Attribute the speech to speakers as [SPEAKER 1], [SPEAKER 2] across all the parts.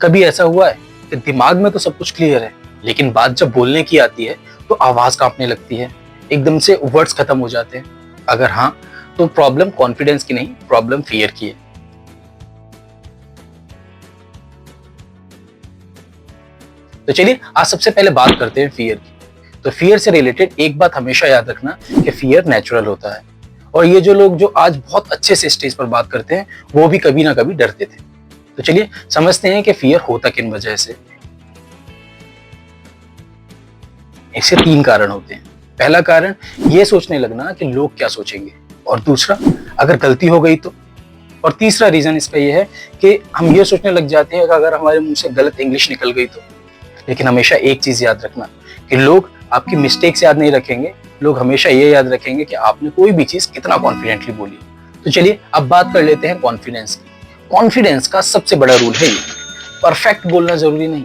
[SPEAKER 1] कभी ऐसा हुआ है कि दिमाग में तो सब कुछ क्लियर है, लेकिन बात जब बोलने की आती है तो आवाज कांपने लगती है, एकदम से वर्ड्स खत्म हो जाते हैं? अगर हाँ, तो प्रॉब्लम कॉन्फिडेंस की नहीं, प्रॉब्लम फियर की है। तो चलिए आज सबसे पहले बात करते हैं फियर की। तो फियर से रिलेटेड एक बात हमेशा याद रखना कि फियर नेचुरल होता है, और ये जो लोग जो आज बहुत अच्छे से स्टेज पर बात करते हैं वो भी कभी ना कभी डरते थे। तो चलिए समझते हैं कि फियर होता किन वजह से। इसके 3 कारण होते हैं। पहला कारण ये सोचने लगना कि लोग क्या सोचेंगे, और दूसरा अगर गलती हो गई तो, और तीसरा रीजन इसका ये है कि हम ये सोचने लग जाते हैं कि अगर हमारे मुंह से गलत इंग्लिश निकल गई तो। लेकिन हमेशा एक चीज याद रखना कि लोग आपकी मिस्टेक्स याद नहीं रखेंगे, लोग हमेशा ये याद रखेंगे कि आपने कोई भी चीज कितना कॉन्फिडेंटली बोली। तो चलिए अब बात कर लेते हैं कॉन्फिडेंस की। कॉन्फिडेंस का सबसे बड़ा रूल है ये, परफेक्ट बोलना जरूरी नहीं,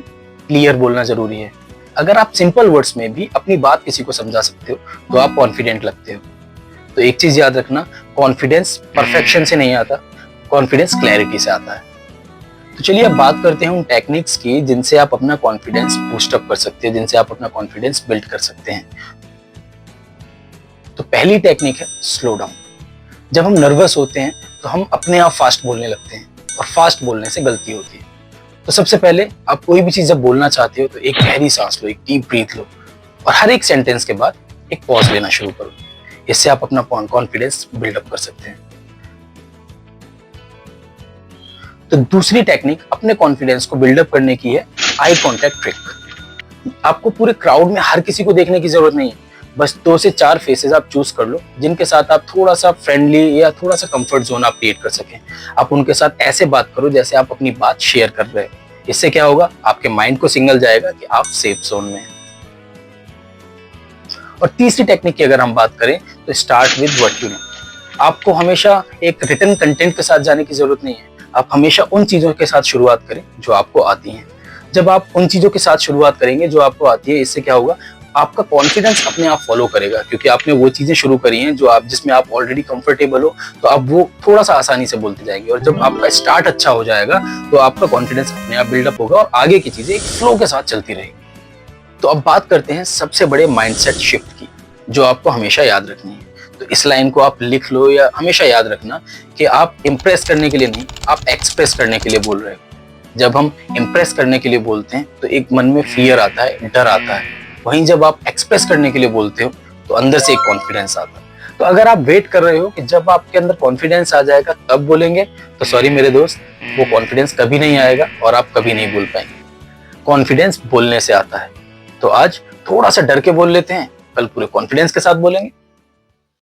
[SPEAKER 1] क्लियर बोलना जरूरी है। अगर आप सिंपल वर्ड्स में भी अपनी बात किसी को समझा सकते हो तो आप कॉन्फिडेंट लगते हो। तो एक चीज याद रखना, कॉन्फिडेंस परफेक्शन से नहीं आता, कॉन्फिडेंस क्लैरिटी से आता है। तो चलिए अब बात करते हैं उन टेक्निक्स की जिनसे आप अपना कॉन्फिडेंस बूस्ट अप कर सकते हैं, जिनसे आप अपना कॉन्फिडेंस बिल्ड कर सकते हैं। तो पहली टेक्निक है स्लो डाउन। जब हम नर्वस होते हैं तो हम अपने आप फास्ट बोलने लगते हैं, और फास्ट बोलने से गलती होती है। तो सबसे पहले आप कोई भी चीज जब बोलना चाहते हो तो एक गहरी सांस लो, एक डीप ब्रीथ लो, और हर एक सेंटेंस के बाद एक पॉज लेना शुरू करो। इससे आप अपना कॉन्फिडेंस बिल्डअप कर सकते हैं। तो दूसरी टेक्निक अपने कॉन्फिडेंस को बिल्डअप करने की है आई कांटेक्ट ट्रिक। आपको पूरे क्राउड में हर किसी को देखने की जरूरत नहीं है, बस 2 से 4 फेसेस आप चूज कर लो जिनके साथ आप थोड़ा सा फ्रेंडली या थोड़ा सा कंफर्ट जोन आप क्रिएट कर सकें। आप उनके साथ ऐसे बात करो जैसे आप अपनी बात शेयर कर रहे हैं। इससे क्या होगा, आपके माइंड को सिग्नल जाएगा कि आप सेफ जोन में हैं। और तीसरी टेक्निक की अगर हम बात करें तो start with what you know. आपको हमेशा एक रिटन कंटेंट के साथ जाने की जरूरत नहीं है, आप हमेशा उन चीजों के साथ शुरुआत करें जो आपको आती हैं। जब आप उन चीजों के साथ शुरुआत करेंगे जो आपको आती है, इससे क्या होगा, आपका कॉन्फिडेंस अपने आप फॉलो करेगा, क्योंकि आपने वो चीजें शुरू करी हैं जो आप जिसमें आप ऑलरेडी कंफर्टेबल हो, तो आप वो थोड़ा सा आसानी से बोलते जाएंगे। और जब आपका स्टार्ट अच्छा हो जाएगा तो आपका कॉन्फिडेंस अपने आप बिल्डअप होगा और आगे की चीजें एक फ्लो के साथ चलती रहेगी। तो अब बात करते हैं सबसे बड़े माइंडसेट शिफ्ट की, जो आपको हमेशा याद रखनी है। तो इस लाइन को आप लिख लो या हमेशा याद रखना कि आप इम्प्रेस करने के लिए नहीं, आप एक्सप्रेस करने के लिए बोल रहे हो। जब हम इम्प्रेस करने के लिए बोलते हैं तो एक मन में फियर आता है, डर आता है। वहीं जब आप एक्सप्रेस करने के लिए बोलते हो तो अंदर से एक कॉन्फिडेंस आता है। तो अगर आप वेट कर रहे हो कि जब आपके अंदर कॉन्फिडेंस आ जाएगा तब बोलेंगे, तो सॉरी मेरे दोस्त, वो कॉन्फिडेंस कभी नहीं आएगा और आप कभी नहीं बोल पाएंगे। कॉन्फिडेंस बोलने से आता है। तो आज थोड़ा सा डर के बोल लेते हैं, कल पूरे कॉन्फिडेंस के साथ बोलेंगे।